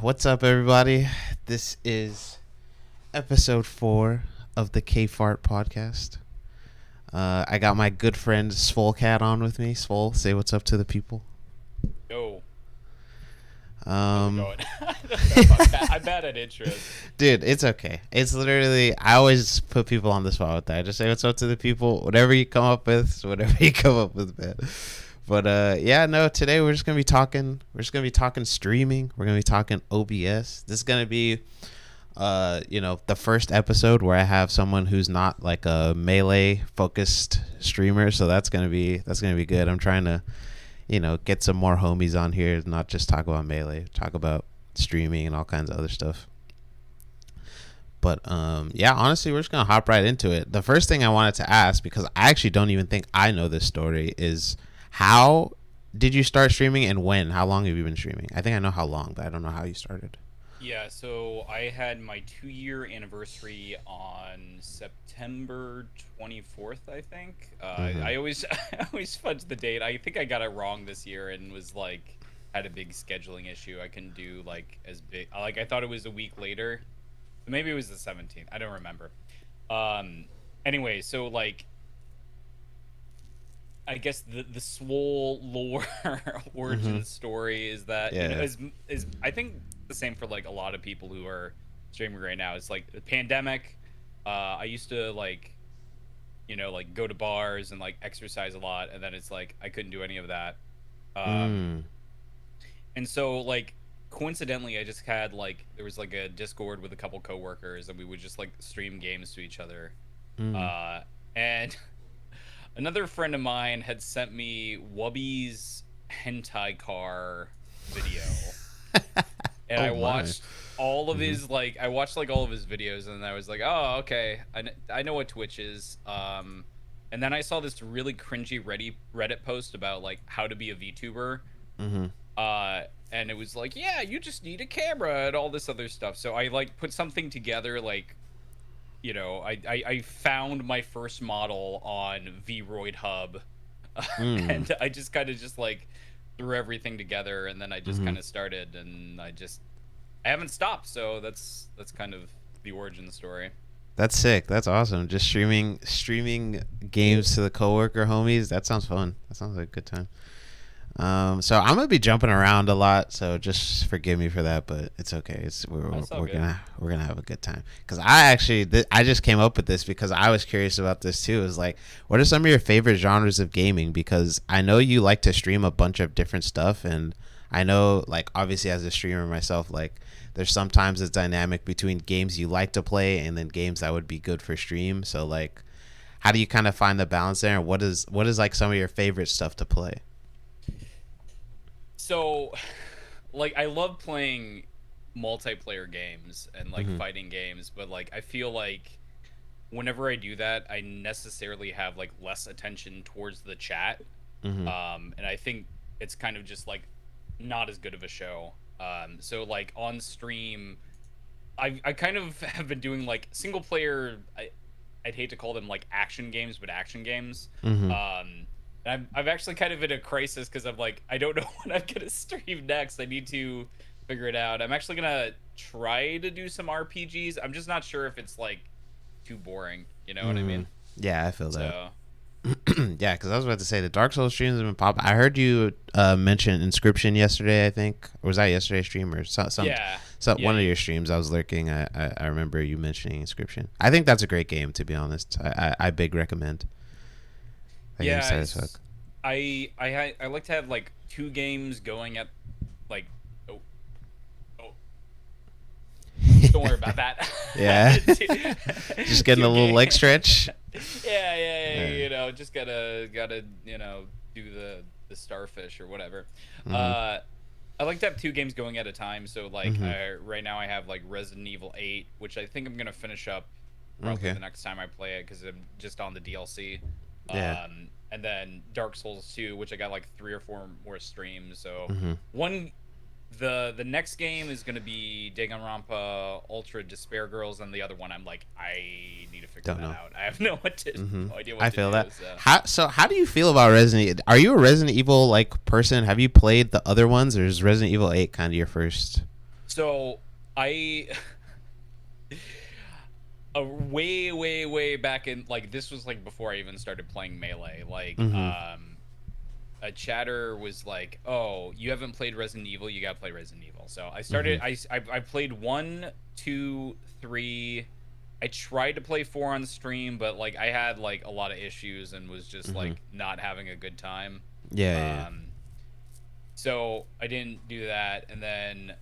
What's up, everybody? This is episode 4 of the Kayfart podcast. I got my good friend Swolekat on with me. Swole, say what's up to the people. Yo. Um, How's it going? I'm bad at intros. Dude, it's okay. It's literally, I always put people on the spot with that. I just say what's up to the people. Whatever you come up with, man. But yeah, no, today we're just gonna be talking. We're just gonna be talking streaming. We're gonna be talking OBS. This is gonna be, the first episode where I have someone who's not like a melee focused streamer. So that's gonna be good. I'm trying to, get some more homies on here, not just talk about melee, talk about streaming and all kinds of other stuff. But yeah, honestly, we're just gonna hop right into it. The first thing I wanted to ask, because I actually don't even think I know this story, is how did you start streaming and when? How long have you been streaming? I think I know how long, but I don't know how you started. Yeah, so I had my 2-year anniversary on September 24th, I think. I always I always fudge the date. I think I got it wrong this year and was like had a big scheduling issue. I couldn't do like as big, like I thought it was a week later. Maybe it was the 17th. I don't remember. Anyway, so like I guess the Swole lore origin story is that is I think the same for like a lot of people who are streaming right now. It's like the pandemic. I used to like go to bars and like exercise a lot, and then it's like I couldn't do any of that. And so like coincidentally, I just had like there was like a Discord with a couple coworkers, and we would just like stream games to each other. And another friend of mine had sent me Wubby's hentai car video, and I watched all of his I watched like all of his videos, and I was like, oh, okay, I know what Twitch is. And then I saw this really cringy Reddit post about like how to be a VTuber. And it was like, yeah, you just need a camera and all this other stuff. So I like put something together, like, I found my first model on Vroid Hub, and I just kind of just like threw everything together, and then I just kind of started, and I haven't stopped. So that's kind of the origin story. That's sick. That's awesome. Just streaming games to the coworker homies. That sounds fun. That sounds like a good time. So I'm gonna be jumping around a lot, so just forgive me for that, but it's okay. We're gonna have a good time. Because I just came up with this because I was curious about this too. Is like, what are some of your favorite genres of gaming? Because I know you like to stream a bunch of different stuff, and I know, like, obviously as a streamer myself, like, there's sometimes a dynamic between games you like to play and then games that would be good for stream. So like, how do you kind of find the balance there, and what is like some of your favorite stuff to play? So, like, I love playing multiplayer games and like fighting games, but like I feel like whenever I do that, I necessarily have like less attention towards the chat, and I think it's kind of just like not as good of a show. So like on stream, I kind of have been doing like single player. I'd hate to call them like action games, but action games. I've actually kind of in a crisis because I'm like, I don't know when I'm gonna stream next. I need to figure it out. I'm actually gonna try to do some RPGs. I'm just not sure if it's like too boring. You know what I mean? Yeah, I feel that. Yeah, because I was about to say the Dark Souls streams have been popping. I heard you mention Inscription yesterday. I think, or was that yesterday's stream or one of your streams? I was lurking. I remember you mentioning Inscription. I think that's a great game, to be honest. I big recommend. Yeah, I like to have like 2 games going at like oh don't worry about that. Yeah. Just getting a little leg stretch. Yeah, just gotta do the starfish or whatever. I like to have 2 games going at a time. So like right now I have like Resident Evil 8, which I think I'm gonna finish up probably the next time I play it because I'm just on the DLC. And then Dark Souls 2, which I got like 3 or 4 more streams. So the next game is gonna be Danganronpa Ultra Despair Girls, and the other one I'm like, I need to figure that out. I have no idea what to do. I feel that. How do you feel about Resident? Are you a Resident Evil like person? Have you played the other ones, or is Resident Evil 8 kind of your first? So I way back in, like, this was like before I even started playing Melee. Like, Mm-hmm. a chatter was like, "Oh, you haven't played Resident Evil. You gotta play Resident Evil." So I Mm-hmm. started. I played 1, 2, 3. I tried to play 4 on stream, but like I had like a lot of issues and was just Mm-hmm. like not having a good time. Yeah, yeah, yeah. Um, so I didn't do that, and then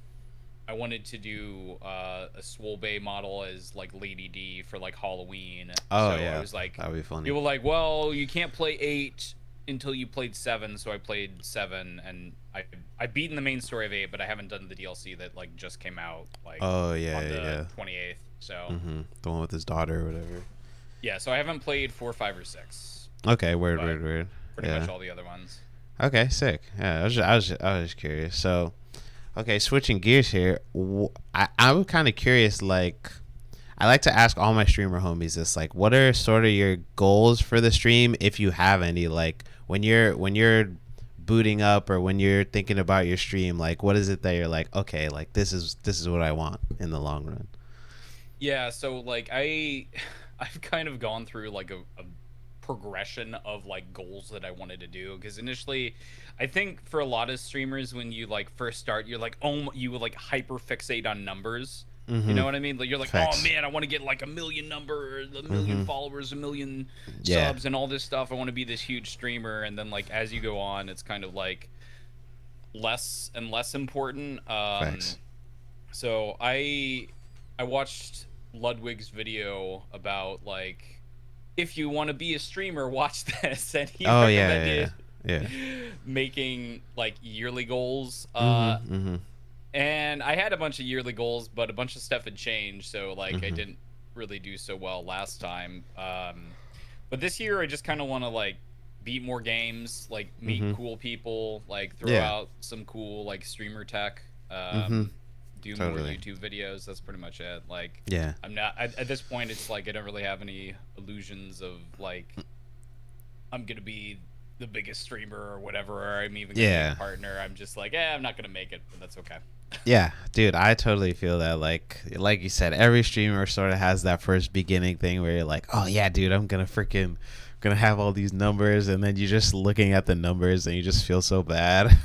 I wanted to do a Swole model as like Lady D for like Halloween. Oh So I yeah, was like, that would be funny. people were like, well, you can't play 8 until you played 7. So I played 7, and I've beaten the main story of 8, but I haven't done the DLC that like just came out like Oh yeah, on yeah, the yeah. 28th. So Mm-hmm. The one with his daughter or whatever. yeah, so I haven't played 4, 5, or 6, Okay, weird, but weird, weird. pretty much Yeah. all the other ones. Okay, sick. Yeah, I was just curious. So, okay, switching gears here. I'm kind of curious. Like, I like to ask all my streamer homies this. Like, what are sort of your goals for the stream, if you have any? Like, when you're booting up or when you're thinking about your stream, like, what is it that you're like, okay, like this is what I want in the long run. Yeah, so like I've kind of gone through like a progression of like goals that I wanted to do, because initially I think for a lot of streamers, when you like first start, you're like, oh, you would like hyper fixate on numbers. You Mm-hmm. know what I mean? Like, you're like, oh Facts. man, I want to get like a million Mm-hmm. followers, a million Yeah. subs, and all this stuff. I want to be this huge streamer. And then like as you go on, it's kind of like less and less important. Facts. So I watched Ludwig's video about like, if you want to be a streamer, watch this, and he Oh yeah, yeah, recommended yeah. making like yearly goals. Yeah. Mm-hmm. Mm-hmm. And I had a bunch of yearly goals, but a bunch of stuff had changed, so like I Mm-hmm. didn't really do so well last time. But this year I just kind of want to like beat more games, like meet Mm-hmm. cool people, like throw Yeah. out some cool like streamer tech, Mm-hmm. do more Totally. YouTube videos. That's pretty much it. Like, Yeah. I'm not at this point. It's like I don't really have any illusions of like I'm gonna be the biggest streamer or whatever, or I'm even gonna get a Yeah. partner. I'm just like, yeah, I'm not gonna make it, but that's okay. Yeah, dude, I totally feel that. Like you said, every streamer sort of has that first beginning thing where you're like, oh yeah, dude, I'm gonna have all these numbers, and then you're just looking at the numbers and you just feel so bad.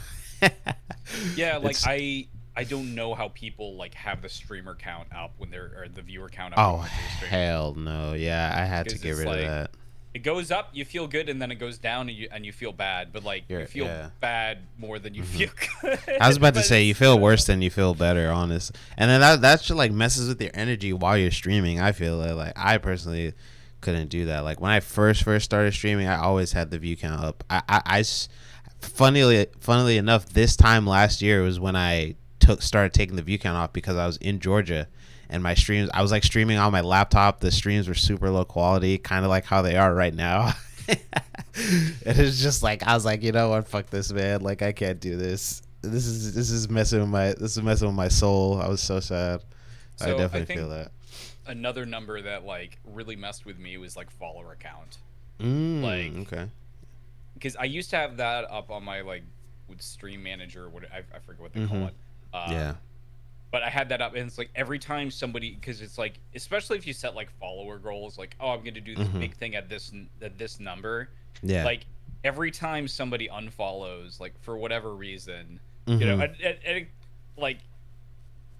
Yeah, like It's I don't know how people like have the streamer count up when they're, or the viewer count up oh when they're streaming, hell no, yeah, I had to because get it's rid of like that. it goes up, you feel good, and then it goes down, and you feel bad, but like you You're feel yeah. bad more than you Hmm. feel good. I was about to But say you it's, feel worse than you feel better, honest. And then that just like messes with your energy while you're streaming. I feel like I personally couldn't do that. Like when I first started streaming, I always had the view count up. Funnily enough, this time last year was when I started taking the view count off because I was in Georgia, and my streams I was like streaming on my laptop. The streams were super low quality, kind of like how they are right now. It was just like I was like, you know what, fuck this, man. Like I can't do this. This is messing with my soul. I was so sad. I so I definitely feel think that. another number that like really messed with me was like follower count. Like, Okay. because I used to have that up on my like with stream manager, or what I forget what they call Mm-hmm. it. Yeah. But I had that up, and it's like every time somebody, because it's like, especially if you set like follower goals, like, oh, I'm going to do this Mm-hmm. big thing at this number, Yeah. like every time somebody unfollows, like for whatever reason, Mm-hmm. and like,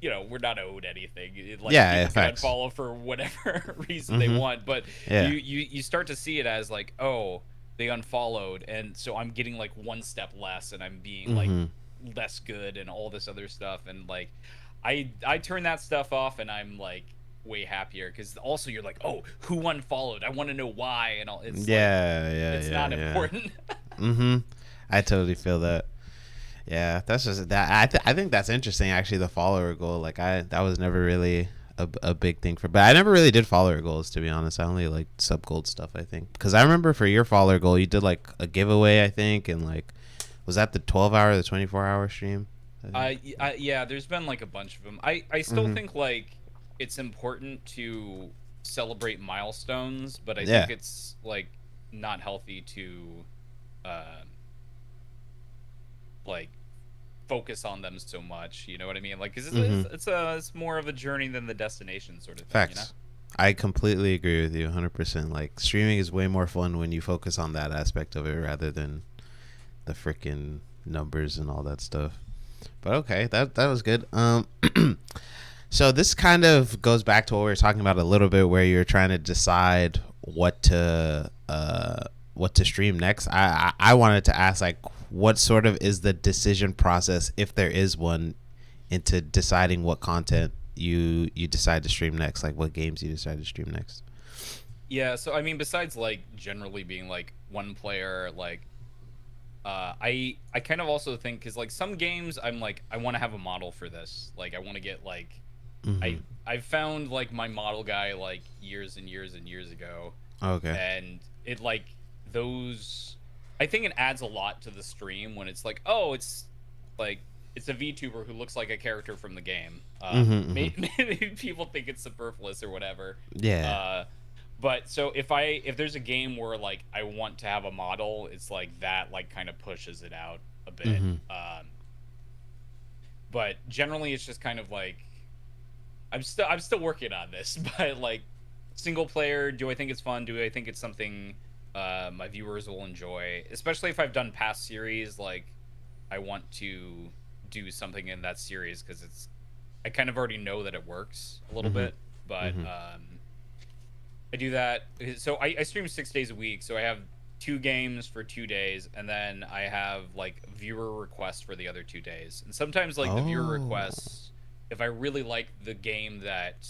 we're not owed anything. Like, Yeah. Yeah. people can Facts. unfollow for whatever reason they Mm-hmm. want, but Yeah. you start to see it as like, oh, they unfollowed, and so I'm getting like one step less, and I'm being like Mm-hmm. less good, and all this other stuff, and like I turn that stuff off, and I'm like way happier, because also you're like, oh, who unfollowed? I want to know why, and all. It's like Yeah. Yeah. it's Yeah. not Yeah. important. Mm-hmm. I totally feel that. Yeah, that's just that. I think that's interesting. Actually, the follower goal. Like that was never really a big thing for. But I never really did follower goals, to be honest. I only like sub gold stuff. I think because I remember for your follower goal, you did like a giveaway. I think, and like was that the 12 hour, the 24 hour stream? I think. Yeah, there's been like a bunch of them. I still Mm-hmm. think like it's important to celebrate milestones, but I Yeah. think it's like not healthy to uh like focus on them so much. You know what I mean? Like, 'cause Mm-hmm. it's more of a journey than the destination sort of thing. You know? Facts. I completely agree with you 100%. Like streaming is way more fun when you focus on that aspect of it rather than the freaking numbers and all that stuff. But okay, that was good. So this kind of goes back to what we were talking about a little bit, where you're trying to decide what to stream next. I wanted to ask, like, what sort of is the decision process, if there is one, into deciding what content you decide to stream next, like what games you decide to stream next. Yeah. So I mean, besides like generally being like one player, like I kind of also think because like some games I'm like I want to have a model for this. Like I want to get like Mm-hmm. I found like my model guy like years and years and years ago, Okay. and it like those. I think it adds a lot to the stream when it's like, oh, it's like it's a VTuber who looks like a character from the game. Mm-hmm. Mm-hmm. Maybe people think it's superfluous or whatever. Yeah. Uh, but so if there's a game where like I want to have a model, it's like that like kind of pushes it out a bit. Mm-hmm. But generally it's just kind of like I'm still working on this, but like single player, do I think it's fun? Do I think it's something my viewers will enjoy? Especially if I've done past series, like I want to do something in that series because I kind of already know that it works a little Mm-hmm. bit, but Mm-hmm. I do that. So I stream 6 days a week. So I have 2 games for 2 days, and then I have like viewer requests for the other 2 days. And sometimes like the viewer Oh. requests, if I really like the game that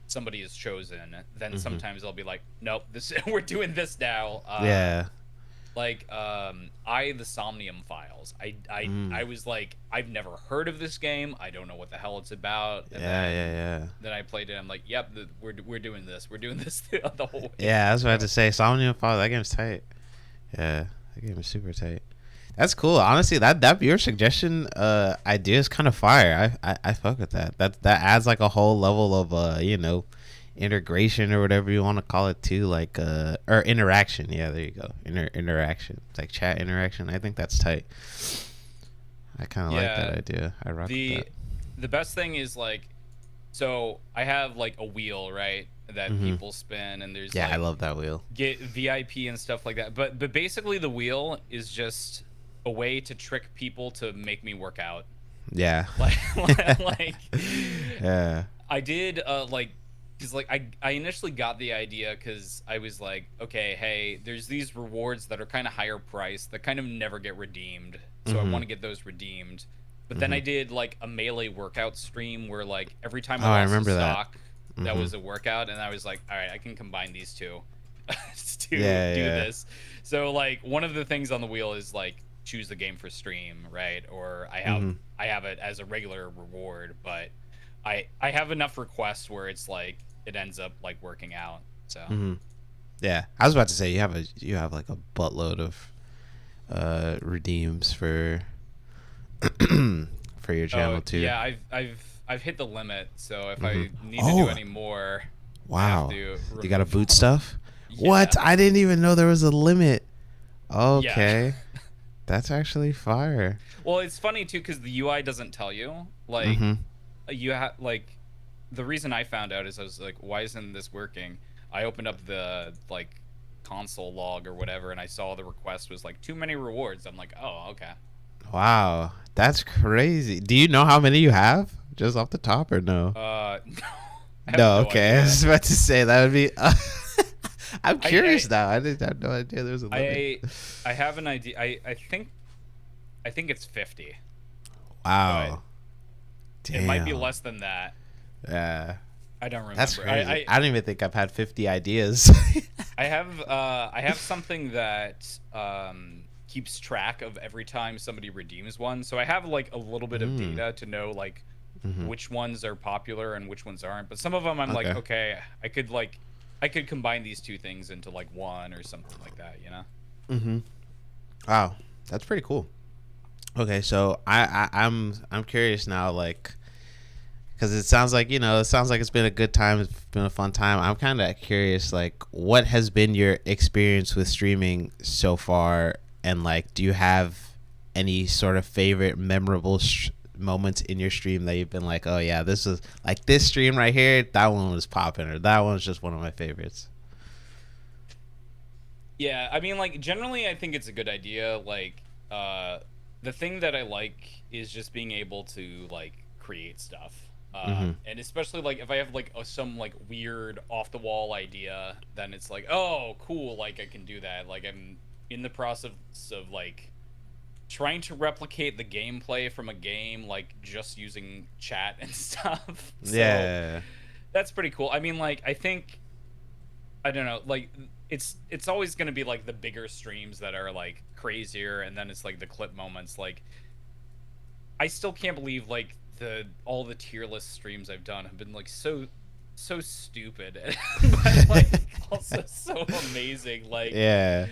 somebody has chosen, then Mm-hmm. sometimes I'll be like, nope, this we're doing this now. Yeah. Like the Somnium Files. Mm. I was like, I've never heard of this game. I don't know what the hell it's about. And Yeah. Yeah. Yeah. then I played it. I'm like, yep, we're doing this. We're doing this the whole way. Yeah. I was about So to say Somnium Fall. That game's tight. Yeah. That game is super tight. That's cool. Honestly, that your suggestion idea is kind of fire. I fuck with that. That adds like a whole level of integration or whatever you want to call it too, like or interaction. Yeah, there you go. Interaction. It's like chat interaction. I think that's tight. I kind of like that yeah, idea. I rock with the that. the best thing is like, so I have like a wheel, right, that Hmm. people spin, and there's Yeah, I like love that wheel. get VIP and stuff like that. But basically the wheel is just a way to trick people to make me work out. Yeah. Like like Yeah. I did like because like I initially got the idea because I was like, okay, hey, there's these rewards that are kind of higher priced that kind of never get redeemed, so I want Mhm. to get those redeemed. But then I Mhm. did like a melee workout stream where like every time Oh, I I lost a remember that. stock, that Mhm. was a workout, and I was like, all right, I can combine these two to Yeah, do yeah. this. So like one of the things on the wheel is like choose the game for stream, right? Or Mhm. I have it as a regular reward, but I have enough requests where it's like it ends up like working out. So Mhm. Yeah. I was about to say you have like a buttload of redeems for for your oh channel too. yeah, I've hit the limit. So if Mhm. I need to do Oh, any more, I have wow. to You got to remove. boot stuff? Yeah, What? I didn't even know there was a limit. yeah. Okay. That's actually fire. Well, it's funny too because the UI doesn't tell you. Like Mhm. you have like the reason I found out is I was like, why isn't this working? I opened up the like console log or whatever, and I saw the request was like too many rewards. I'm like, oh, okay. Wow. That's crazy. Do you know how many you have? Just off the top or no? No, I have No, no okay. I idea. was about to say that would be. I'm I curious now. I didn't have no idea there was a I limit. I, I have an idea. I think it's 50, but Wow. it might be Damn. less than that. Yeah. I don't That's remember. crazy. I don't even think I've had 50 ideas. I have something that keeps track of every time somebody redeems one. So I have like a little bit of Mm. data to know like Hmm. which ones are popular and which ones aren't. But some of them I'm like, Okay. okay, I could combine these two things into like one or something like that, you know? Hmm. Wow. That's pretty cool. Okay, so I'm curious now, like, because it sounds like it sounds like it's been a good time, it's been a fun time. I'm kind of curious, like, what has been your experience with streaming so far, and like, do you have any sort of favorite memorable moments in your stream that you've been like, oh yeah, this is like this stream right here, that one was popping, or that one was just one of my favorites? Yeah, I mean, like, generally, I think it's a good idea. Like, the thing that I like is just being able to, like, create stuff. Mm-hmm. And especially, like, if I have, like, some, like, weird off-the-wall idea, then it's like, oh, cool, like, I can do that. Like, I'm in the process of, like, trying to replicate the gameplay from a game, like, just using chat and stuff. So, Yeah. that's pretty cool. I mean, like, I think I don't know, like it's always going to be like the bigger streams that are like crazier, and then it's like the clip moments. Like I still can't believe like the all the tier list streams I've done have been like so stupid, but like also so amazing. Like Yeah.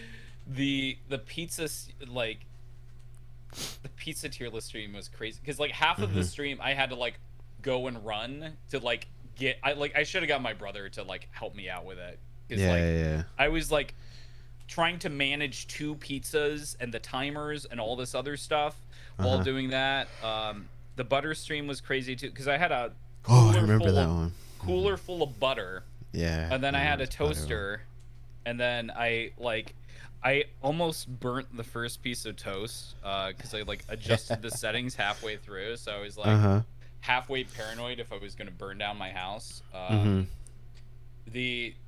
the pizza like the pizza tier list stream was crazy because like half of the Mm-hmm. stream I had to like go and run to like I should have got my brother to like help me out with it because Yeah, like yeah. I was like trying to manage two pizzas and the timers and all this other stuff while Uh-huh. doing that. The butter stream was crazy too because I had a Oh, I cooler remember full that of one. cooler full of butter, Yeah. and then I I had remember a the butter one. toaster, and then I almost burnt the first piece of toast because I like adjusted the settings halfway through, so I was like Uh-huh. halfway paranoid if I was gonna burn down my house. Mm-hmm.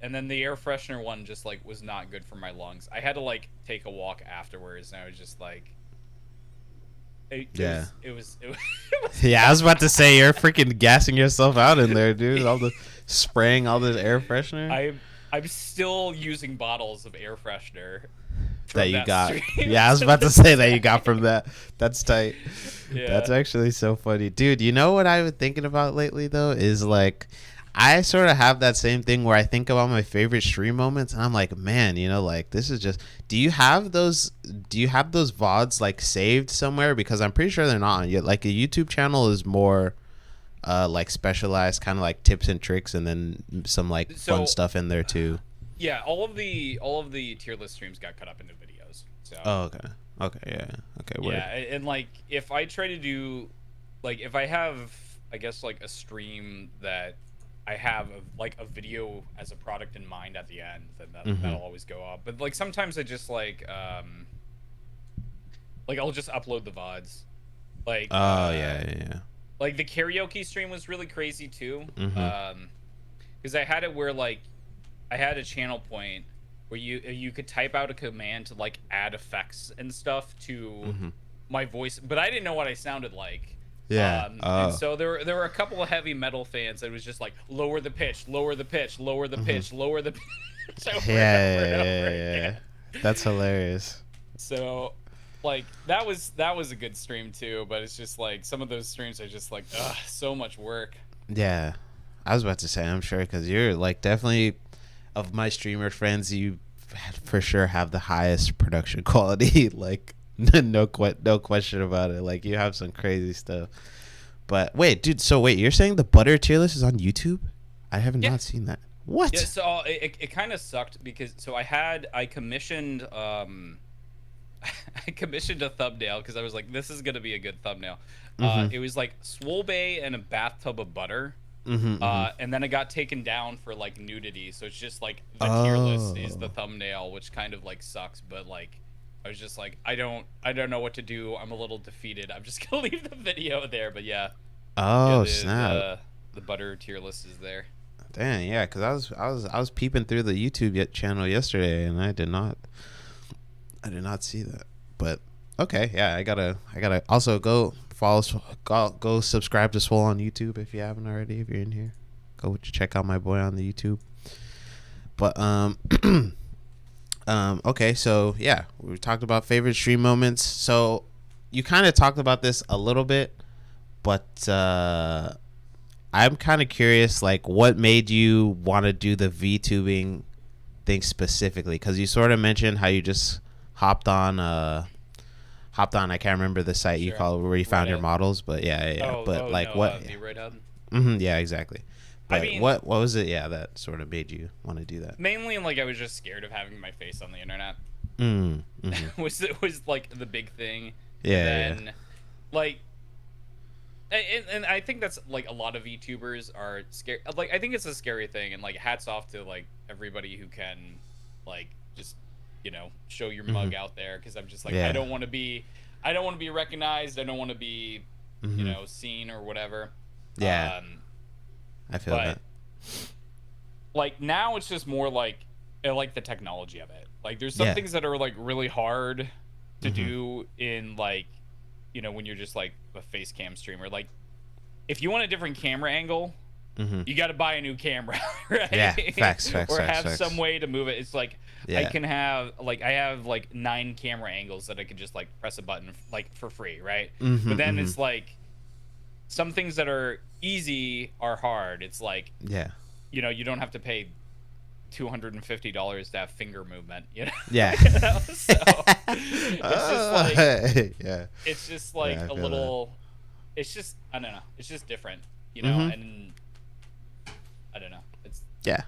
And then the air freshener one just like was not good for my lungs. I had to like take a walk afterwards, and I was just like, Yeah. it was Yeah, I was about to say you're freaking gassing yourself out in there, dude. All the spraying all this air freshener I'm still using bottles of air freshener that from you that got. stream Yeah, I was to about to this say that you day. got from that. That's tight. Yeah. That's actually so funny, dude. You know what I've been thinking about lately though is like I sort of have that same thing where I think about my favorite stream moments and I'm like, man, like this is just. Do you have those? Do you have those VODs like saved somewhere? Because I'm pretty sure they're not on yet. Like a YouTube channel is more like specialized, kind of like tips and tricks, and then some like fun So stuff in there too. yeah, all of the tier list streams got cut up into videos. So Oh, okay. Okay, yeah. Okay, word. yeah, and like if I try to do like if I have I guess like a stream that I have like a video as a product in mind at the end, then Mm-hmm. that'll always go up. But like sometimes I just like I'll just upload the VODs. Like Oh, yeah, yeah, yeah. like the karaoke stream was really crazy too. Mm-hmm. Because I had it where like I had a channel point where you could type out a command to like add effects and stuff to Mm-hmm. my voice, but I didn't know what I sounded like. Yeah. And so there were a couple of heavy metal fans that was just like lower the pitch, lower the pitch, lower the pitch, lower the pitch over Yeah, and over and yeah, over yeah, again. yeah. That's hilarious. So like that was a good stream too, but it's just like some of those streams are just like ugh, so much work. Yeah. I was about to say, I'm sure, because you're like definitely of my streamer friends, you for sure have the highest production quality. Like, no question about it. Like, you have some crazy stuff. But wait, dude. So wait, you're saying the butter tier list is on YouTube? I have Yeah. not seen that. What? Yeah, so it kind of sucked because so I commissioned I commissioned a thumbnail because I was like, this is gonna be a good thumbnail. Mm-hmm. It was like Swole and a bathtub of butter. Mm-hmm, mm-hmm. And then it got taken down for like nudity, so it's just like the tier list is the Oh. thumbnail, which kind of like sucks. But like, I was just like, I don't know what to do. I'm a little defeated. I'm just gonna leave the video there. But yeah, Oh, the snap. the butter tier list is there. Dang, yeah, because I was peeping through the YouTube channel yesterday, and I did not see that. But okay, yeah, I gotta also go follow, go subscribe to Swole on YouTube if you haven't already. If you're in here, go check out my boy on the YouTube. But okay, so yeah, we talked about favorite stream moments. So you kind of talked about this a little bit, but I'm kind of curious, like, what made you want to do the VTubing thing specifically? Because you sort of mentioned how you just hopped on. I can't remember the site you Sure. call it where you found your Reddit. models, but yeah. Oh, But like, no, what? V-Right Hub. Yeah, exactly. I But mean- what was it? Yeah, that sort of made you want to do that. Mainly, like I was just scared of having my face on the internet. Mm-hmm. Was like the big thing. And Yeah, yeah. then like and I think that's like a lot of VTubers are scared. Like I think it's a scary thing, and like hats off to like everybody who can like just show your Mm-hmm. mug out there, because I'm just like Yeah. I don't want to be recognized. I don't want to be Mm-hmm. seen or whatever. Yeah. Um, I feel but that. like now it's just more like I like the technology of it. Like there's some Yeah. things that are like really hard to Mm-hmm. do in like when you're just like a face cam streamer. Like if you want a different camera angle, Mm-hmm. you got to buy a new camera, Yeah. right? Facts. Facts. Or Facts. have some Facts. way to move it. It's like Yeah. I have like 9 camera angles that I could just like press a button like for free, right? Mm-hmm. But then Mm-hmm. it's like some things that are easy are hard. It's like Yeah. you don't have to pay $250 to have finger movement, Yeah. So it's just like Yeah. it's just Yeah. like I a feel that. little it's just I don't know, it's just different, Mm-hmm. and I don't know, it's Yeah.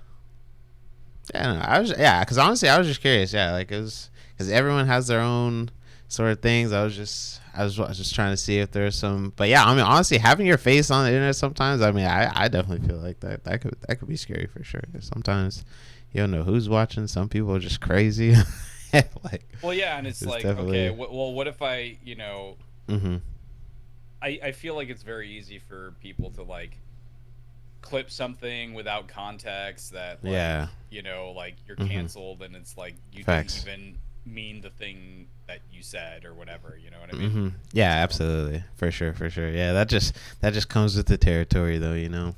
Yeah. No, I was. Yeah. Because honestly, I was just curious. Yeah. Like it was because everyone has their own sort of things. I was just trying to see if there's some. But yeah. I mean, honestly, having your face on the internet sometimes. I mean, I definitely feel like that could be scary for sure. 'Cause sometimes you don't know who's watching. Some people are just crazy. Like well, yeah, and it's it's like, okay, definitely. well, what if Mm-hmm. I feel like it's very easy for people to like clip something without context that like Yeah. like you're Mm-hmm. canceled, and it's like you didn't Facts. even mean the thing that you said or whatever, you know what I mean? Mm-hmm. Yeah. So Absolutely. For sure. For sure. Yeah. That just comes with the territory, though.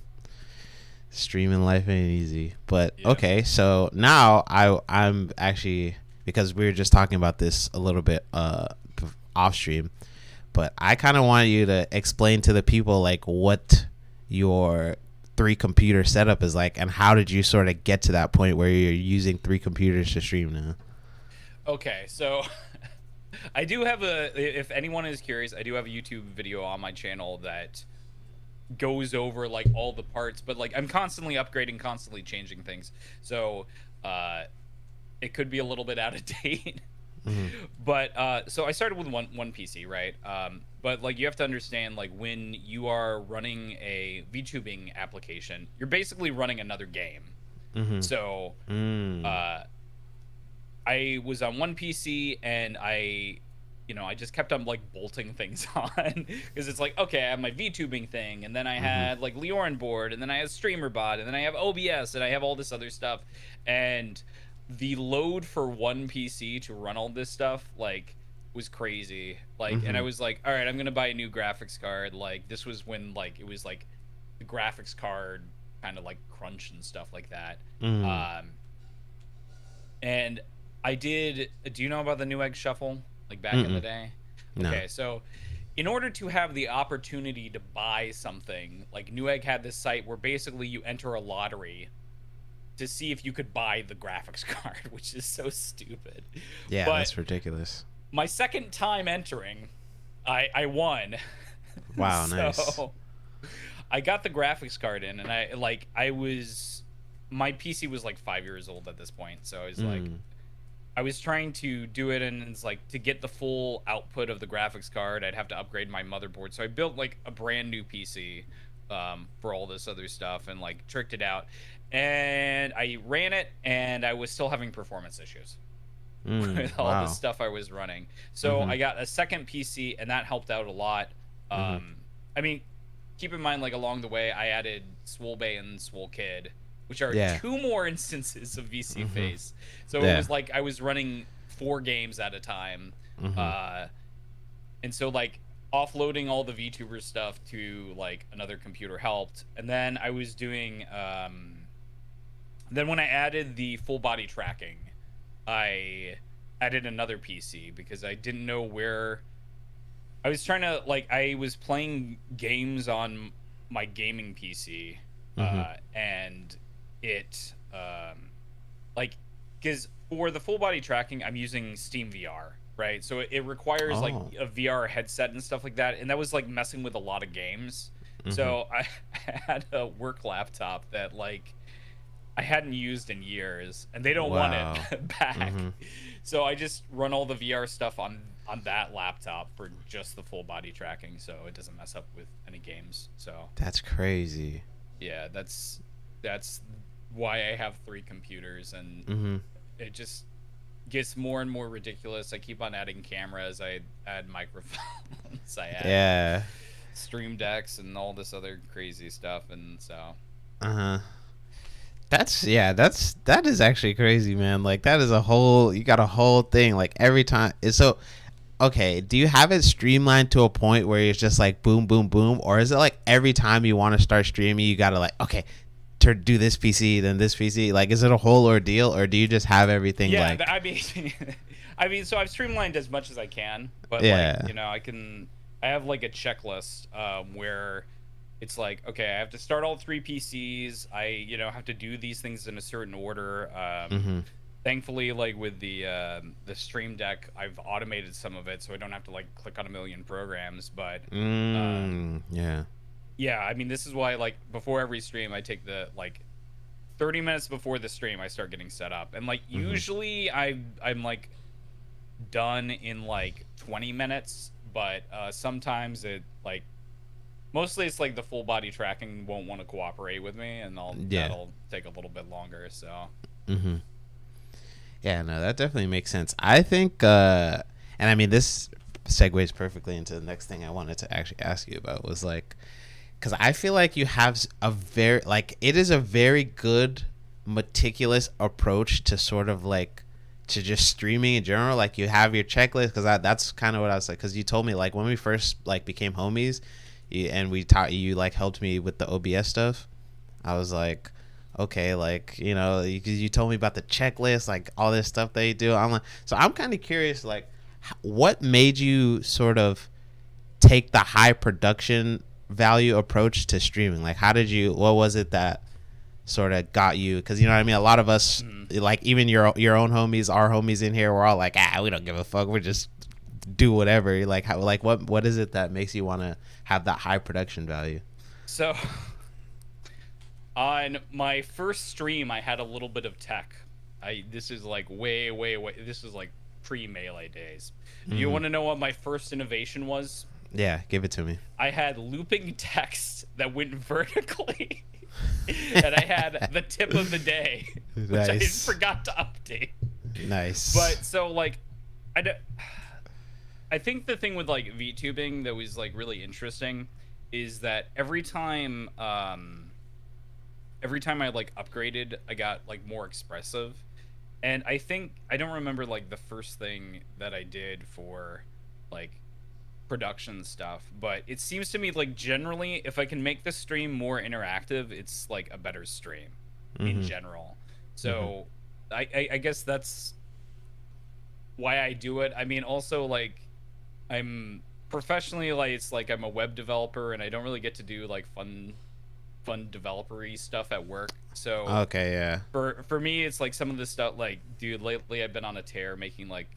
Streaming life ain't easy. But yeah. okay, so now I'm actually, because we were just talking about this a little bit off stream, but I kind of want you to explain to the people like what your 3 computer setup is like, and how did you sort of get to that point where you're using 3 computers to stream now? Okay, so I do have if anyone is curious, I do have a YouTube video on my channel that goes over like all the parts, but like I'm constantly upgrading, constantly changing things. So, it could be a little bit out of date. Mm-hmm. But so I started with one PC, right? But like you have to understand, like when you are running a VTubing application, you're basically running another game. Mm-hmm. So, Mm. uh I was on one PC, and I just kept on like bolting things on because it's like, okay, I have my VTubing thing, and then I Mm-hmm. had like Leorin board, and then I have StreamerBot, and then I have OBS, and I have all this other stuff. And the load for one PC to run all this stuff like was crazy. Like, and Mm-hmm. I was like, all right, I'm gonna buy a new graphics card. Like, this was when like it was like the graphics card kind of like crunch and stuff like that. Mm. Um, and I did. Do you know about the Newegg Shuffle? Like back in the Mm-mm. day? No. Okay, so in order to have the opportunity to buy something, like Newegg had this site where basically you enter a lottery to see if you could buy the graphics card, which is so stupid. Yeah, But that's ridiculous. my second time entering, I won. Wow, nice. So I got the graphics card in, and I was my PC was like 5 years old at this point, so I was like Mm. I was trying to do it, and it's like to get the full output of the graphics card, I'd have to upgrade my motherboard. So I built like a brand new PC for all this other stuff, and like tricked it out. And I ran it, and I was still having performance issues Mm. with all the Wow. stuff I was running. So Mm-hmm. I got a second PC, and that helped out a lot. Mm-hmm. I mean, keep in mind, like along the way, I added Swole and Swole, which are Yeah. two more instances of VC Mm-hmm. Face. So it Yeah. was like I was running 4 games at a time, Mm-hmm. uh, and so like offloading all the VTuber stuff to like another computer helped. And then I was doing then when I added the full body tracking, I added another PC because I didn't know where I was trying to like I was playing games on my gaming PC, Mm-hmm. and it like because for the full body tracking I'm using Steam VR, right? So it requires like Oh. a VR headset and stuff like that, and that was like messing with a lot of games. Mm-hmm. So I had a work laptop that like I hadn't used in years, and they don't want it Wow. back. Mm-hmm. So I just run all the VR stuff on on that laptop for just the full body tracking, so it doesn't mess up with any games. So That's crazy. yeah, that's why I have three computers, and Mm-hmm. it just gets more and more ridiculous. I keep on adding cameras, I add microphones, I add Yeah. stream decks and all this other crazy stuff, and so Uh-huh. That is actually crazy, man. Like that is a whole you got a whole thing like every time. So okay, do you have it streamlined to a point where it's just like boom boom boom, or is it like every time you want to start streaming you got to like okay, to do this PC then this PC? Like is it a whole ordeal, or do you just have everything yeah, like I mean, I mean, so I've streamlined as much as I can, but like yeah. I have like a checklist where it's like, okay, I have to start all three PCs. I have to do these things in a certain order. Mhm. Thankfully, like with the Stream Deck, I've automated some of it, so I don't have to like click on a million programs. But Yeah. yeah, I mean, this is why like before every stream, I take the like 30 minutes before the stream, I start getting set up, and like Mhm. usually I'm like done in like 20 minutes, but sometimes it like mostly it's like the full body tracking won't want to cooperate with me, and Yeah. that'll take a little bit longer. So Mhm. Yeah, no, that definitely makes sense. I think and I mean this segues perfectly into the next thing I wanted to actually ask you about was like because I feel like you have a very like it is a very good meticulous approach to sort of like to just streaming in general. Like you have your checklist because that's kind of what I was like because you told me like when we first like became homies, and we taught you like helped me with the OBS stuff. I was like, okay, like you told me about the checklist, like all this stuff they do. I'm like, so I'm kind of curious, like, what made you sort of take the high production value approach to streaming? Like, how did you? What was it that sort of got you? Because you know what I mean. A lot of us, mhm. like even your own homies, our homies in here, we're all like, we don't give a fuck. We're just do whatever. Like, how, like what is it that makes you want to have that high production value? So on my first stream, I had a little bit of tech. This is like way. This is like pre-melee days. You Mm-hmm. want to know what my first innovation was? Yeah, give it to me. I had looping text that went vertically, and I had the tip of the day, which I Nice. forgot to update. Nice. But so like, I d- I think the thing with like VTubing that was like really interesting is that every time I like upgraded, I got like more expressive. And I think I don't remember like the first thing that I did for like production stuff, but it seems to me like generally if I can make the stream more interactive, it's like a better stream in Mm-hmm. general. Mm-hmm. So I guess that's why I do it. I mean also like I'm professionally like it's like I'm a web developer and I don't really get to do like fun developery stuff at work. So Okay, yeah. for me it's like some of the stuff like dude lately I've been on a tear making like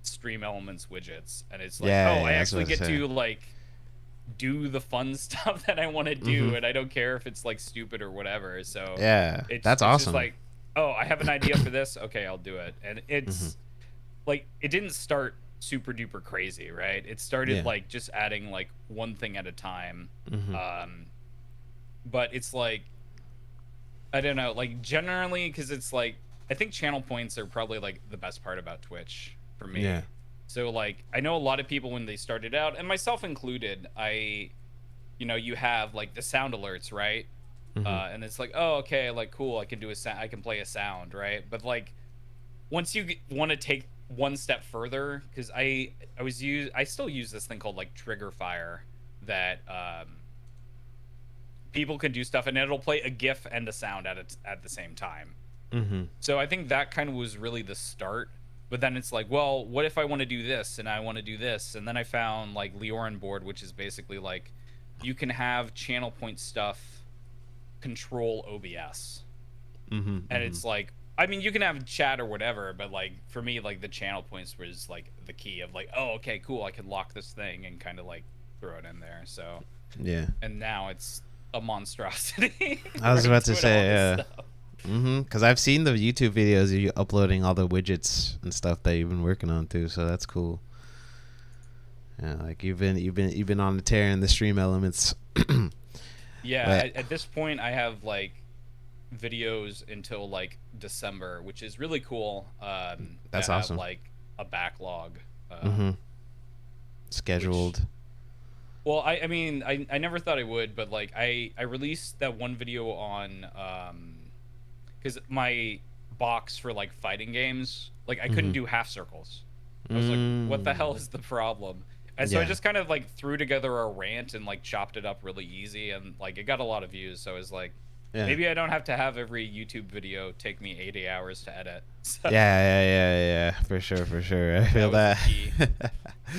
stream elements widgets, and it's like, Yeah, oh, I yeah, that's actually what I get say. to like do the fun stuff that I want to Mm-hmm. do, and I don't care if it's like stupid or whatever. So Yeah, that's it's just awesome. like, oh, I have an idea for this, okay, I'll do it. And Mm-hmm. it's like it didn't start super duper crazy, right? It started Yeah. like just adding like one thing at a time. Mm-hmm. um but it's like I don't know, like generally, because it's like I think channel points are probably like the best part about Twitch for Yeah. me. So like I know a lot of people when they started out, and myself included, you have like the sound alerts, right? Mm-hmm. And it's like, oh, okay, like cool, I can do a sound, I can play a sound, right? But like once you want to take one step further, because I still use this thing called like trigger fire that people can do stuff and it'll play a GIF and a sound at the same time. Mm-hmm. So I think that kind of was really the start. But then it's like, well, what if I want to do this and I want to do this? And then I found like Leorin board, which is basically like you can have channel point stuff control OBS. Mm-hmm. And Mm-hmm. it's like, I mean, you can have chat or whatever, but like for me, like the channel points was like the key of like, oh, okay, cool, I can lock this thing and kind of like throw it in there. So, Yeah. and now it's a monstrosity, I was right? about to Doing all say, this yeah. stuff. Mm-hmm. Because I've seen the YouTube videos of you uploading all the widgets and stuff that you've been working on too, so that's cool. Yeah, like you've been on the tear in the stream elements. Yeah, But at this point, I have like videos until like December, which is really cool. To that's have awesome. like a backlog. Mm-hmm. Which Scheduled. Well, I mean, I never thought I would, but like I released that one video on because my box for like fighting games, like I couldn't Mm-hmm. do half circles. I was like, what the hell Mm. is the problem? And so I Yeah. just kind of like threw together a rant and like chopped it up really easy, and like it got a lot of views. So I was like, Yeah. maybe I don't have to have every YouTube video take me 80 hours to edit. So Yeah. For sure. For sure. I that feel was the that. key.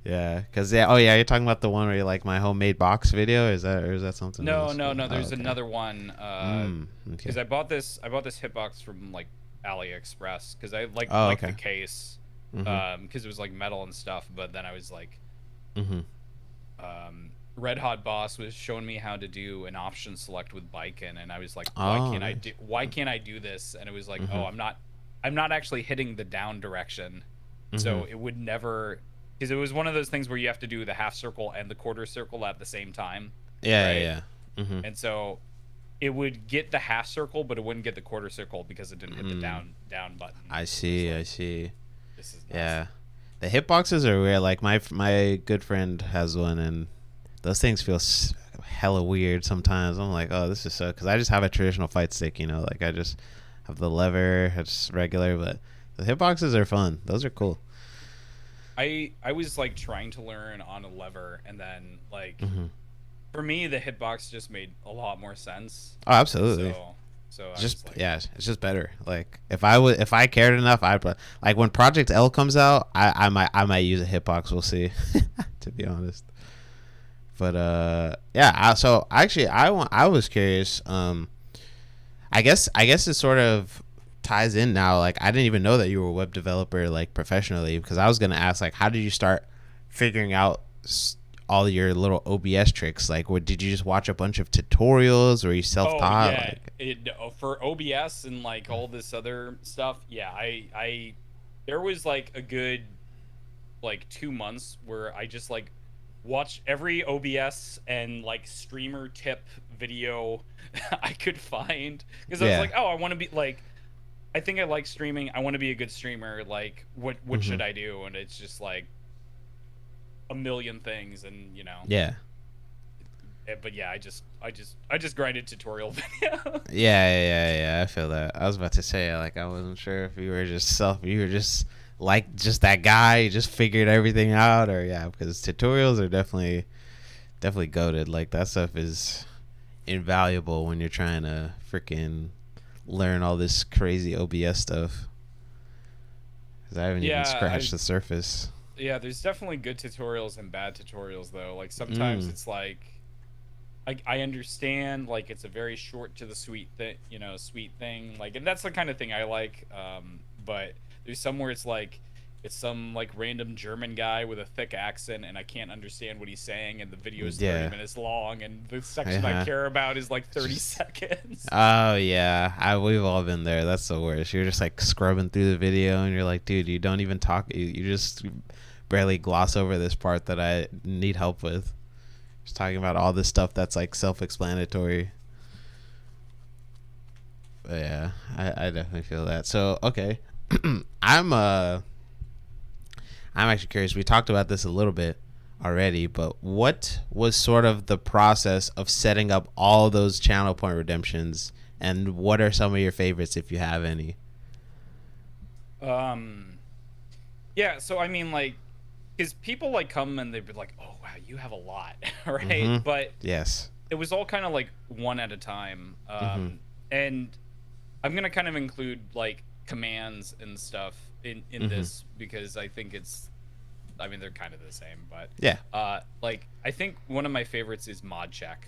Yeah. Cause yeah. Oh yeah. You're talking about the one where you like my homemade box video. Or is that something No, else? no, no. Oh, There's okay. another one. Okay. Because I bought this hitbox from like AliExpress because I Oh, like the okay. case, Mhm. because it was like metal and stuff. But then I was like, Mhm. Red Hot Boss was showing me how to do an option select with Biken, and I was like, Oh, nice. why can't I do this? And it was like, oh, Mhm. I'm not actually hitting the down direction, Mhm. so it would never. Because it was one of those things where you have to do the half circle and the quarter circle at the same time, right? Yeah. Mhm. And so it would get the half circle, but it wouldn't get the quarter circle because it didn't hit the Mm. down button. I I was see. I like, see. this is nuts. Yeah. The hitboxes are weird. Like my good friend has one, and those things feel hella weird sometimes. I'm like, oh, this is so. Because I just have a traditional fight stick, Like I just have the lever, it's regular. But the hitboxes are fun. Those are cool. I was like trying to learn on a lever, and then like Hmm. for me the hitbox just made a lot more sense, Oh, and absolutely. so It's I was just like, yeah, it's just better. Like if I cared enough, I'd like when Project L comes out, I might use a hitbox. We'll see. To be honest. But yeah. So actually, I was curious. I guess it sort of ties in now. Like I didn't even know that you were a web developer like professionally because I was gonna ask like how did you start figuring out all your little OBS tricks? Like, what did you just watch a bunch of tutorials or you self oh taught? yeah, Like, for OBS and like all this other stuff. Yeah, I there was like a good like 2 months where I just like watched every OBS and like streamer tip video I could find because I was yeah. like, oh, I want to be like, I think I like streaming. I want to be a good streamer. Like, what Hmm. should I do? And it's just like a million things, and Yeah. but yeah, I just grinded tutorial videos. Yeah. I feel that. I was about to say like I wasn't sure if you were just like just that guy, you just figured everything out, or yeah, because tutorials are definitely goaded. Like that stuff is invaluable when you're trying to freaking learn all this crazy OBS stuff. Because I haven't even Yeah, scratched the surface. there's definitely good tutorials and bad tutorials though. Like sometimes Mm. it's like I understand like it's a very short to the sweet thing, sweet thing. Like, and that's the kind of thing I like. But there's somewhere it's like it's some like random German guy with a thick accent, and I can't understand what he's saying, and the video is 30 Yeah. minutes long, and the section I Uh-huh. care about is like It's 30 just. seconds. Oh yeah, we've all been there. That's the worst. You're just like scrubbing through the video, and you're like, dude, you don't even talk. You just barely gloss over this part that I need help with. Just talking about all this stuff that's like self-explanatory. But yeah, I definitely feel that. So okay, I'm uh I'm actually curious. We talked about this a little bit already, but what was sort of the process of setting up all those channel point redemptions, and what are some of your favorites if you have any? Um, yeah. So I mean, like, because people like come and they'd be like, "Oh wow, you have a lot," right? Mm-hmm. But Yes. it was all kind of like one at a time. Mm-hmm. And I'm gonna kind of include like commands and stuff in Mm-hmm. this because I think I mean they're kind of the same, but Yeah. like I think one of my favorites is mod check.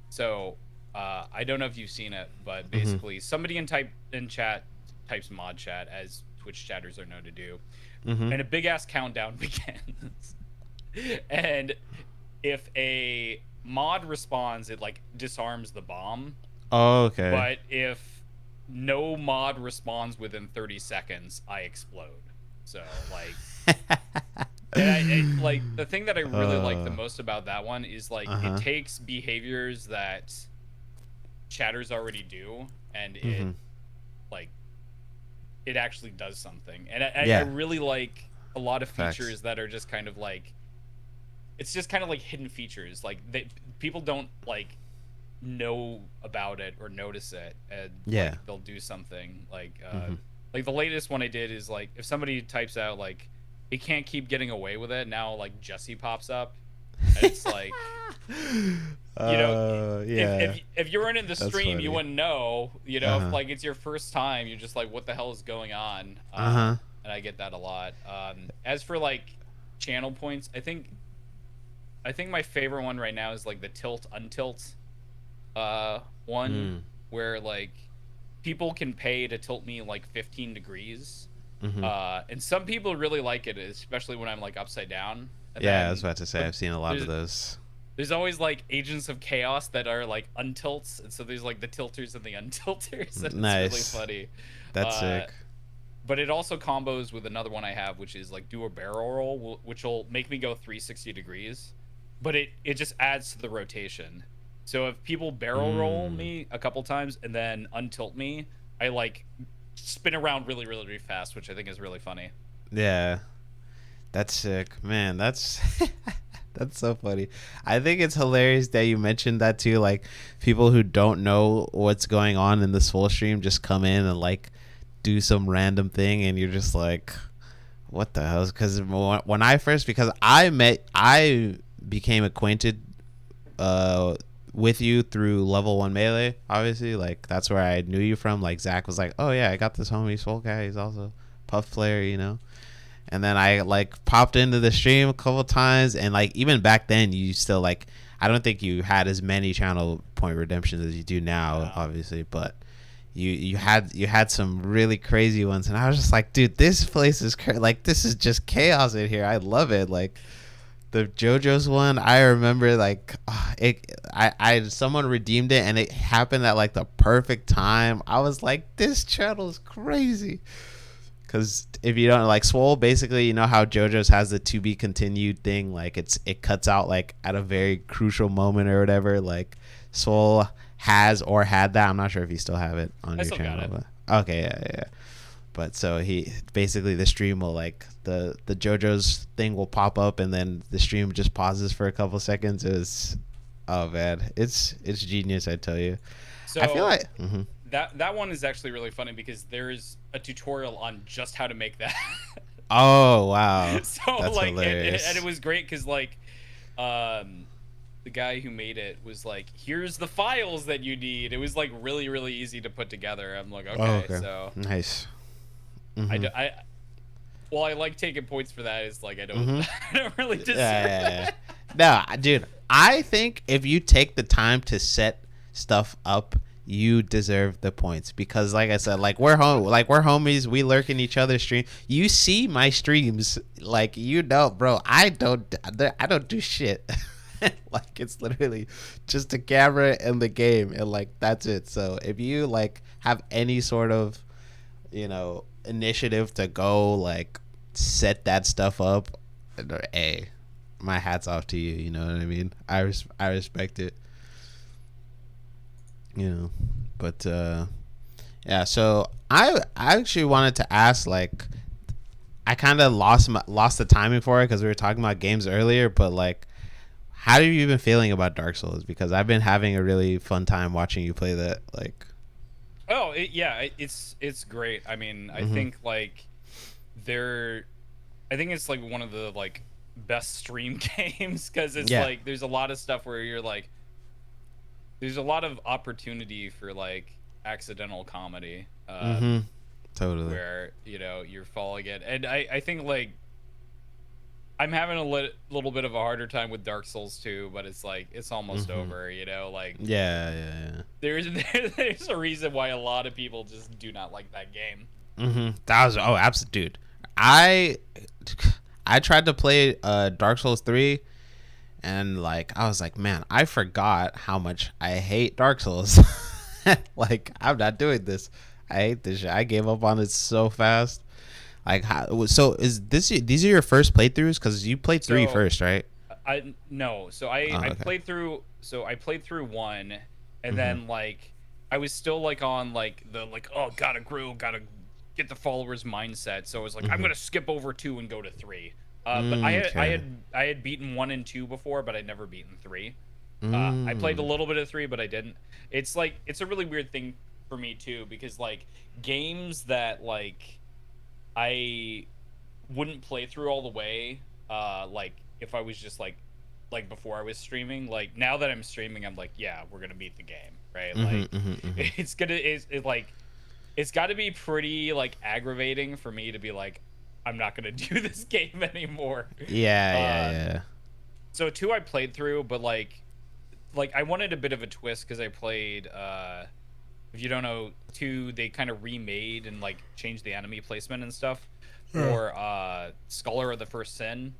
So I don't know if you've seen it, but Mm-hmm. basically somebody in chat types mod chat as Twitch chatters are known to do, Mm-hmm. and a big ass countdown begins. And if a mod responds, it like disarms the bomb. Oh, okay. But if no mod responds within 30 seconds, I explode. So like And I like the thing that I really like the uh, most about that one is like it uh-huh. takes behaviors that chatters already do, and it Mm-hmm. like it actually does something. And I Yeah. really like a lot of Facts. features that are just kind of like it's just kind of like hidden features. Like people don't like know about it or notice it, and Yeah. like they'll do something Mm-hmm. like the latest one I did is like if somebody types out like it can't keep getting away with it now, like Jesse pops up, and it's like you know Yeah. if you weren't in the That's stream you funny. wouldn't know, if Uh-huh. like it's your first time you're just like what the hell is going on, Uh-huh. and I get that a lot. As for like channel points, I think my favorite one right now is like the tilt untilt one, Mm. where like people can pay to tilt me like 15 degrees, Mm-hmm. and some people really like it, especially when I'm like upside down. And Yeah, I was then about to say but I've seen a lot of there's those. there's always like agents of chaos that are like untilts, and so there's like the tilters and the untilters, and it's really Nice. funny. That's uh sick. but it also combos with another one I have, which is like do a barrel roll, which will make me go 360 degrees, but it just adds to the rotation. So if people barrel roll Mm. me a couple times and then untilt me, I like spin around really, really, really fast, which I think is really funny. Yeah. That's sick. Man, that's that's so funny. I think it's hilarious that you mentioned that too. Like people who don't know what's going on in the Swole stream just come in and like do some random thing, and you're just like, what the hell? Because when I first, because I became acquainted uh with you through level one melee. Obviously, like that's where I knew you from. Like Zach was like, oh yeah, I got this homie Swolekat. He's also Puff player, you know. And then I like popped into the stream a couple times, and like even back then, you still like I don't think you had as many channel point redemptions as you do now, No. obviously, but you had some really crazy ones, and I was just like, dude, this place is like this is just chaos in here. I love it. Like the JoJo's one, I remember like I someone redeemed it, and it happened at like the perfect time. I was like, this channel is crazy. Because if you don't like Swole, basically, you know how JoJo's has the to be continued thing. Like it cuts out like at a very crucial moment or whatever. Like Swole has or had that. I'm not sure if you still have it on I your still got channel, it. but okay, yeah. But so he basically the stream will like the JoJo's thing will pop up, and then the stream just pauses for a couple seconds. Oh man, it's genius. I tell you. I feel So like. Mm-hmm. that one is actually really funny because there's a tutorial on just how to make that. Oh wow, So that's like and it hilarious. was great because like um the guy who made it was like, here's the files that you need. It was like really, really easy to put together. I'm like, Oh, okay, okay, so nice. I, Mm-hmm. do, I well, I like taking points for that. It's like I don't Mm-hmm. I don't really Yeah, deserve yeah, yeah. it. No, dude, I think if you take the time to set stuff up, you deserve the points because, like I said, like we're homies. We lurk in each other's stream. You see my streams, like you know, bro. I don't do shit. Like it's literally just a camera and the game, and like that's it. So if you like have any sort of initiative to go like set that stuff up, hey, my hat's off to you. You know what I mean? I respect it. You know, but yeah. So I actually wanted to ask like I kind of lost the timing for it because we were talking about games earlier, but like. How have you been feeling about Dark Souls? Because I've been having a really fun time watching you play that. Like, Oh, it's great. I mean, I mm-hmm. think like they're I think it's like one of the like best stream games because it's Yeah, like there's a lot of stuff where you're like there's a lot of opportunity for like accidental comedy, mm-hmm. Totally. where you're falling it, and I think like I'm having a little bit of a harder time with Dark Souls 2, but it's like it's almost Mm-hmm. over, like Yeah. there's there's a reason why a lot of people just do not like that game. Mm-hmm. That was absolutely, dude. I I tried to play Dark Souls 3, and like I was like, man, I forgot how much I hate Dark Souls. Like I'm not doing this. I hate this shit. I gave up on it so fast. Like, how, so is this these are your first playthroughs? Because you played three So first, right? I no, so I Oh, I okay. played through so I played through one, and Mm-hmm. then like I was still like on like the oh gotta grow, gotta get the followers mindset. So I was like I'm Mm-hmm. gonna skip over two and go to three. But I Mm, had I okay. had I had beaten one and two before, but I'd never beaten three. I played a Mm. little bit of three, but I didn't. It's like it's a really weird thing for me too because like games that like I wouldn't play through all the way. Like if I was just like before I was streaming. Like now that I'm streaming, I'm like, yeah, we're gonna beat the game, right? Mm-hmm. Like Mm-hmm. Mm-hmm. it's gonna it's like it's got to be pretty like aggravating for me to be like, I'm not gonna do this game anymore. Yeah. Yeah. Uh, Yeah. so two I played through, but like I wanted a bit of a twist because I played if you don't know, two they kind of remade and like changed the enemy placement and stuff Yeah. for Scholar of the First Sin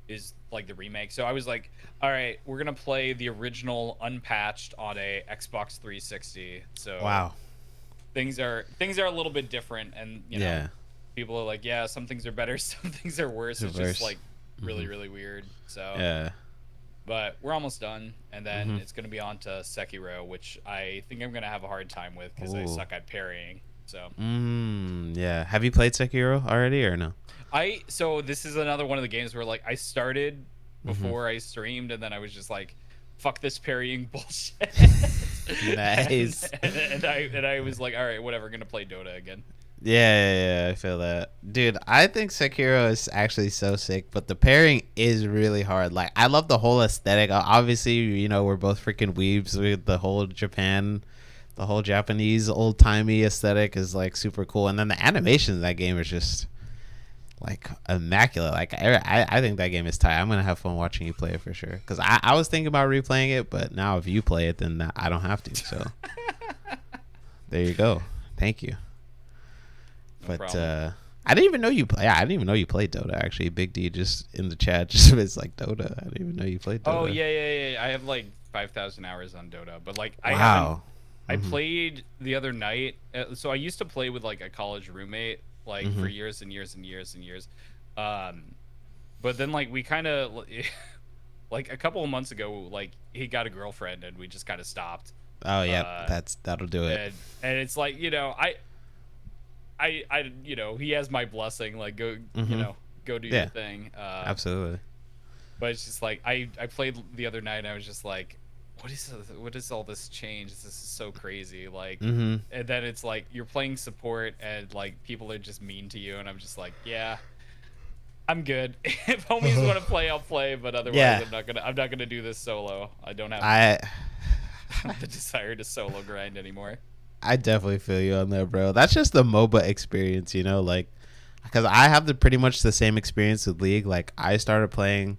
is like the remake. So I was like, all right, we're gonna play the original unpatched on a Xbox 360. So Wow. things are a little bit different, and you know, Yeah. people are like, yeah, some things are better, some things are worse. It's just Reverse. like Mm-hmm. really weird. So Yeah. but we're almost done, and then Mm-hmm. it's going to be on to Sekiro, which I think I'm going to have a hard time with because I Ooh. suck at parrying. So Yeah. Have you played Sekiro already or no? so this is another one of the games where like I started Mm-hmm. before I streamed, and then I was just like, "Fuck this parrying bullshit," and, Nice. and I was like, "All right, whatever, gonna play Dota again." Yeah, I feel that. Dude, I think Sekiro is actually so sick, but the pairing is really hard. Like, I love the whole aesthetic. Obviously, we're both freaking weebs with the whole the whole Japanese old timey aesthetic is like super cool. And then the animation in that game is just like immaculate. Like, I think that game is tight. I'm going to have fun watching you play it for sure. Because I was thinking about replaying it, but now if you play it, then I don't have to. So, there you go. Thank you. No But problem. I didn't even know you play. Yeah, I didn't even know you played Dota. Actually, Big D just in the chat just was like Dota. I didn't even know you played Oh Dota. yeah. I have like 5,000 hours on Dota, but like I haven't. Wow. I Mhm. played the other night. So I used to play with like a college roommate, like for Mhm. years and years and years and years. Um, but then like we kind of like a couple of months ago, like he got a girlfriend and we just kind of stopped. Oh, yep. Uh, That'll do it. and it's like he has my blessing. Like go Mhm. go do your Yeah. thing. Absolutely. But it's just like I played the other night and I was just like, what is all this change? This is so crazy. Like, Mhm. and then it's like you're playing support and like people are just mean to you, and I'm just like, yeah, I'm good. If homies want to play, I'll play, but otherwise, Yeah. I'm not gonna do this solo. I don't have I the desire to solo grind anymore. I definitely feel you on that, bro. That's just the MOBA experience, like because I have pretty much the same experience with League. Like, I started playing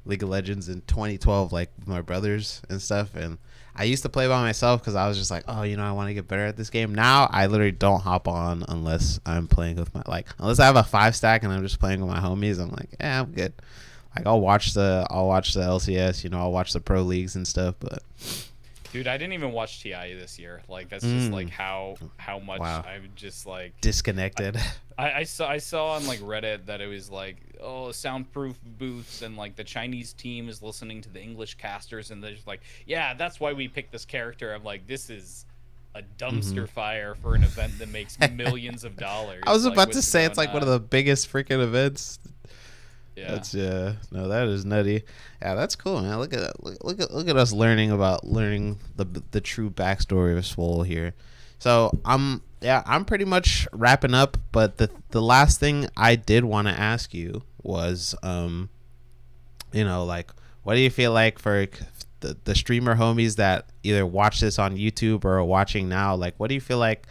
League of Legends in 2012, like with my brothers and stuff. And I used to play by myself because I was just like, oh, I want to get better at this game. Now I literally don't hop on unless I'm playing with unless I have a 5 stack and I'm just playing with my homies. I'm like, yeah, I'm good. Like, I'll watch the LCS. I'll watch the pro leagues and stuff. But Dude, I didn't even watch TI this year. Like that's just like mm, how much wow, I'm just like disconnected. I saw on like Reddit that it was like, oh, soundproof booths and like the Chinese team is listening to the English casters and they're just like, yeah, that's why we picked this character. I'm like, this is a hmm dumpster fire for an event that makes millions of I dollars. was Like, about to what's say it's going like one of on? the biggest freaking events. Yeah. That's no, that is nutty. Yeah, that's cool, man. Look at us learning the true backstory of Swole here. So I'm pretty much wrapping up, but the last thing I did want to ask you was like, what do you feel like for the streamer homies that either watch this on YouTube or are watching now? Like, what do you feel like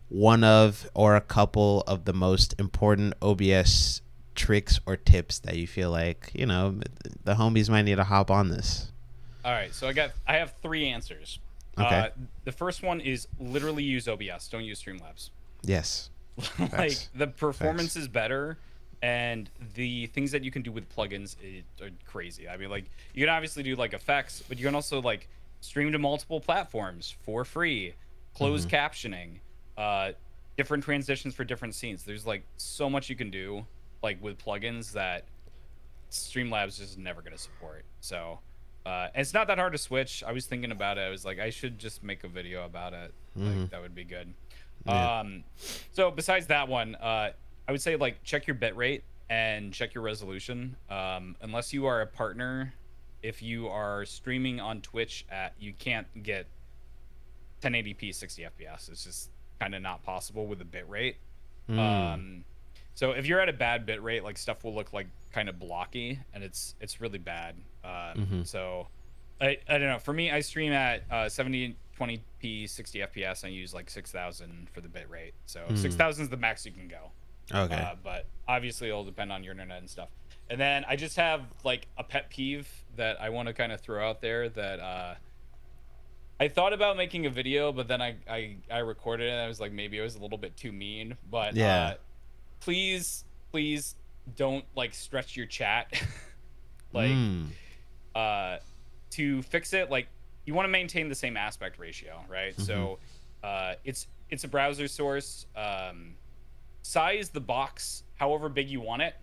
one of or a couple of the most important OBS tricks or tips that you feel like the homies might need to hop on this? All right. So I have three answers. Okay. The first one is literally use OBS. Don't use Streamlabs. Yes. Like Facts. the Facts. performance is better and the things that you can do with plugins are crazy. I mean, like you can obviously do like effects, but you can also like stream to multiple platforms for free, closed Mm-hmm. captioning, uh different transitions for different scenes. There's like so much you can do like with plugins that Streamlabs is never going to support. So and it's not that hard to switch. I was thinking about it. I was like, I should just make a video about it. Mm-hmm. Like that would be good. Yeah. So besides that one, I would say like check your bitrate and check your resolution. Unless you are a partner, if you are streaming on Twitch you can't get 1080p 60 FPS. It's just kind of not possible with the bitrate. Mm. So if you're at a bad bit rate, like stuff will look like kind of blocky, and it's really bad. Mm-hmm. So I don't know. For me, I stream at 7020p 60 FPS. I use like 6,000 for the bit rate. So 6,000 is the max you can go. Okay. But obviously it'll depend on your internet and stuff. And then I just have like a pet peeve that I want to kind of throw out there that I thought about making a video, but then I recorded it and I was like, maybe it was a little bit too mean. But Yeah. please don't like stretch your chat. Like Mm. to fix it, like you want to maintain the same aspect ratio, right? Mm-hmm. So it's a browser source. Size the box however big you want it.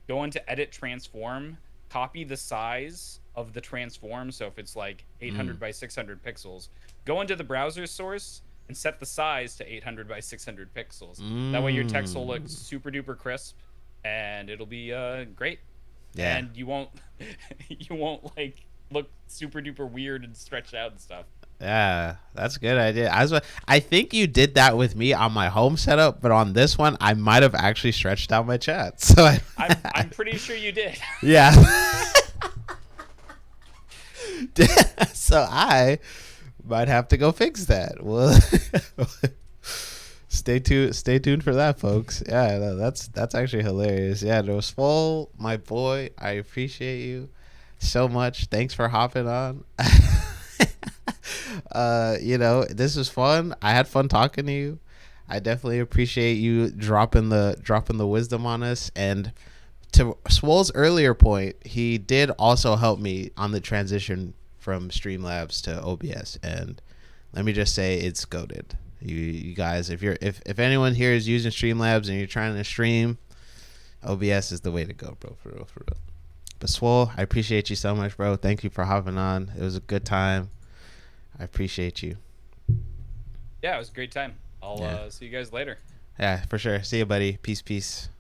Go into edit transform, copy the size of the transform. So if it's like 800 by 600 pixels, go into the browser source and set the size to 800 by 600 pixels. That way your text will look super duper crisp and it'll be great. Yeah. And you won't you won't like look super duper weird and stretched out and stuff. Yeah, that's a good idea. I think you did that with me on my home setup, but on this one, I might have actually stretched out my chat. So I'm pretty sure you did. Yeah. So I might have to go fix that. Well, stay tuned for that, folks. Yeah, no, that's actually hilarious. Yeah, no, Swole, my boy, I appreciate you so much. Thanks for hopping on. This was fun. I had fun talking to you. I definitely appreciate you dropping the wisdom on us. And to Swole's earlier point, he did also help me on the transition from Streamlabs to OBS. And let me just say, it's goated. You guys, if anyone here is using Streamlabs and you're trying to stream, OBS is the way to go, bro. For real. But Swole, I appreciate you so much, bro. Thank you for hopping on. It was a good time. I appreciate you. Yeah, it was a great time. I'll see you guys later. Yeah, for sure. See you, buddy. Peace.